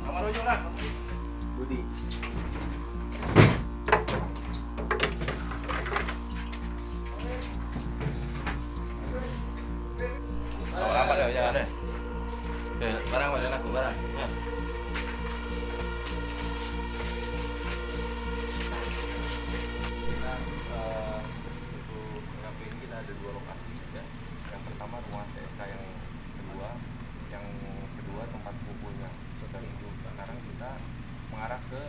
Nomor ujung Budi. Apa deh, jangan deh. Barang pada aku barang. Ya. Kita untuk TKP ini kita ada dua lokasi ya. Yang pertama rumah TSK yang kedua tempat kumpulnya. Dan itu sekarang kita mengarah ke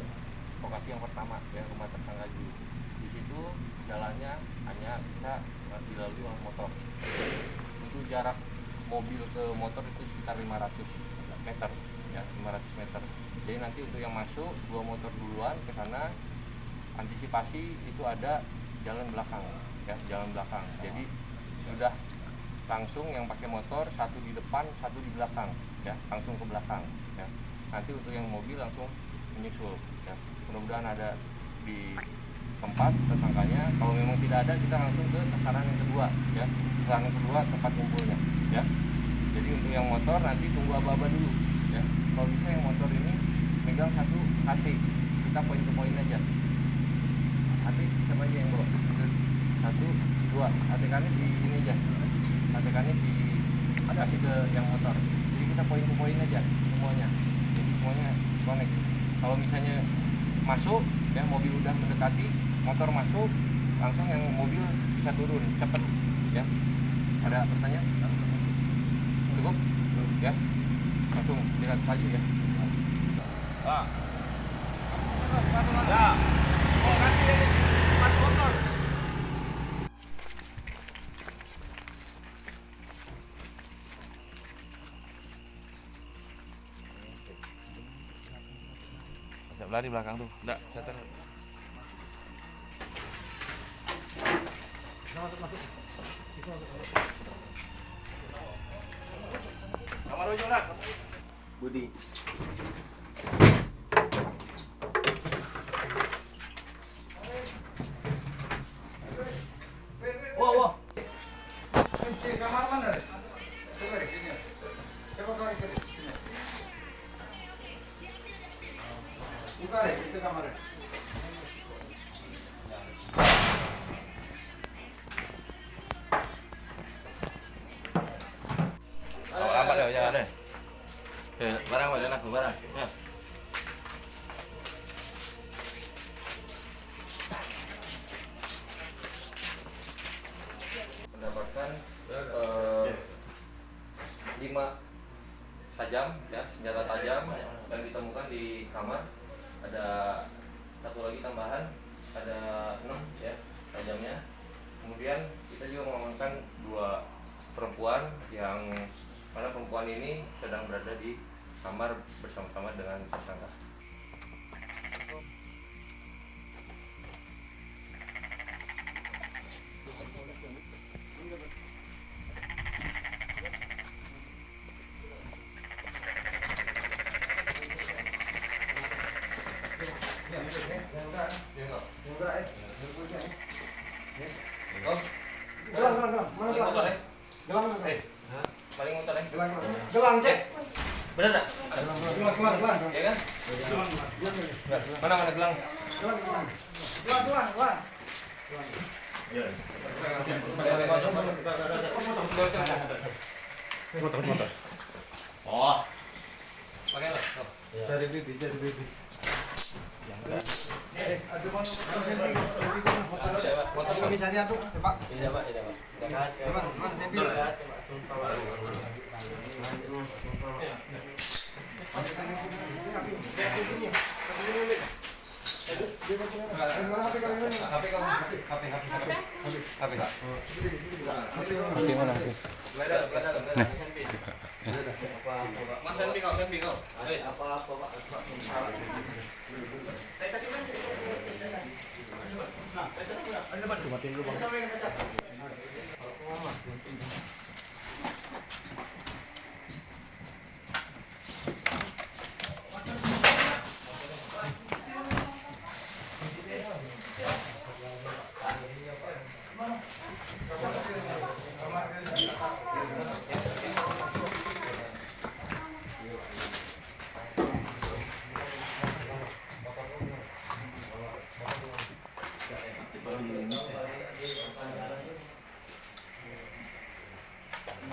lokasi yang pertama ya, rumah tersangka dulu. Di situ jalannya hanya bisa dilalui oleh motor. Untuk jarak mobil ke motor itu sekitar 500 meter ya, 500 meter. Jadi nanti untuk yang masuk dua motor duluan ke sana, antisipasi itu ada jalan belakang ya, jalan belakang. Jadi sudah langsung yang pakai motor satu di depan, satu di belakang ya, langsung ke belakang ya. Nanti untuk yang mobil langsung menyusul ya. Mudah-mudahan ada di tempat tersangkanya. Kalau memang tidak ada, kita langsung ke sasaran yang kedua ya, sasaran yang kedua tempat kumpulnya ya. Jadi untuk yang motor nanti tunggu aba-aba dulu ya. Kalau bisa yang motor ini megang satu HT, kita poin ke poin aja. HT siapa aja yang bawa? Satu, dua. HT kami di ini aja. HT kami di kasih ke yang motor. Jadi kita poin ke poin aja semuanya. Jadi semuanya connect. Kalau misalnya masuk ya, mobil udah mendekati, motor masuk, langsung yang mobil bisa turun cepet ya. Ada pertanyaan? Cukup? Ya. Langsung lihat saja ya. Pak. Ya. Oh, ganti ini tempat motor. Sebelah di belakang tuh. Enggak, setter. Masuk. Nomor ujung Budi. Wow. Kunci kamar mana? Coba di sini. Coba kau ikut di sini. Buka deh, itu kamarnya. Apa deh, jangan deh. Barang pada aku barang. Ya. Mendapatkan 5 tajam ya, senjata tajam yang ditemukan di kamar. Ada satu lagi tambahan, ada 6 ya tajamnya. Kemudian kita juga mengamankan 2 perempuan yang mana perempuan ini sedang berada di kamar bersama-sama dengan tersangka. Gelang cek. Bener tak? Gelang. Ya kan? Mana gelang? Gelang. Motor. Oh. Pakai lah. Dari bibi. Ada mana? Motor Misalnya tuh, Pak. Iya, Pak. Mana sempil?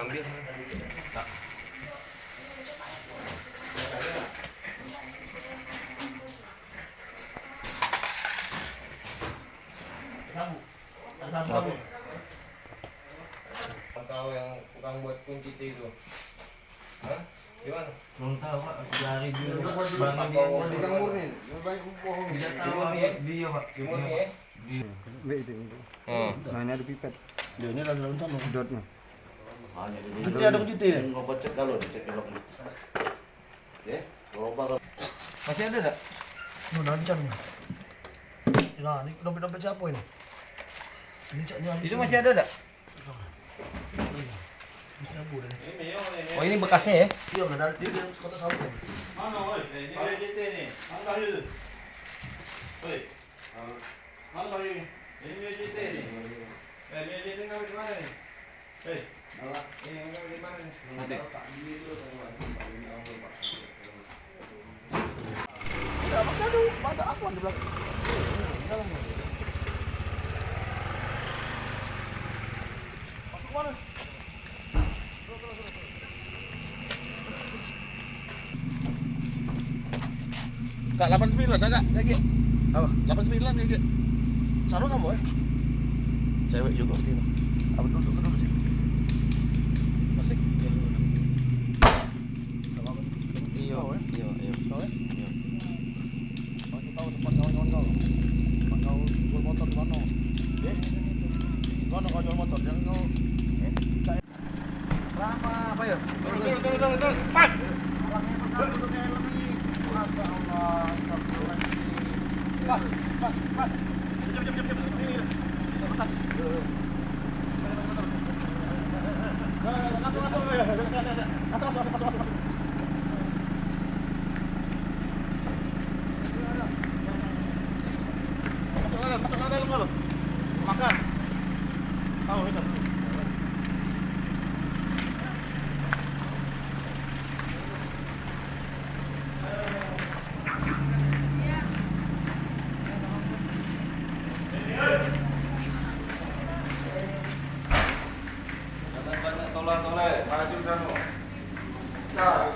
Ambil. Tak. Sabu. Kau yang tukang buat kunci itu. Hah? Gimana? Belum tahu Pak, dari dia. Bang Yang murni. Baik bohong. Tidak tahu dia Pak. Gimana ya? Itu. Nah, ini ada pipet. Dia ini lagi dalam sana. Dotnya. Cuti ada cuti ya? Ngopo cek kalau dicek elok. Ya, coba Masih ada enggak? Nah, lancar nih. Nah, ini dompet-dompet siapa ini? Ini caknya habis. Itu masih ada enggak? Masih abu deh. Oh, ini bekasnya ya? Iya, nggak ada. Dia di kota Sampung. Mana oi? Ini WJT nih. Mana kayu? Oi. Mana kayu? Ini WJT nih. WJT ngapain di mana nih? Hei. Ini ngapain di mana nih? Nanti. Tidak, masih ada aku di belakang. Dalam. Masuk mana? Kak 89 ada Kak lagi. Apa? 89 lagi. Sarung kamu ya? Cewek juga gitu. Apa dulu sih? Masih. Iya, Iya. tahu ya? Iya. Masih tahu tempat kawan-kawan kau. Tempat kau jual motor di mana? Mana kau jual motor? Jangan kau. Lama apa ya? Turun. Pak. Masa Allah, astagfirullahaladzim. Pak. Masuk. Masuk dalam kalau. Makan. Tahu itu. Tolak, maju kamu. Sa.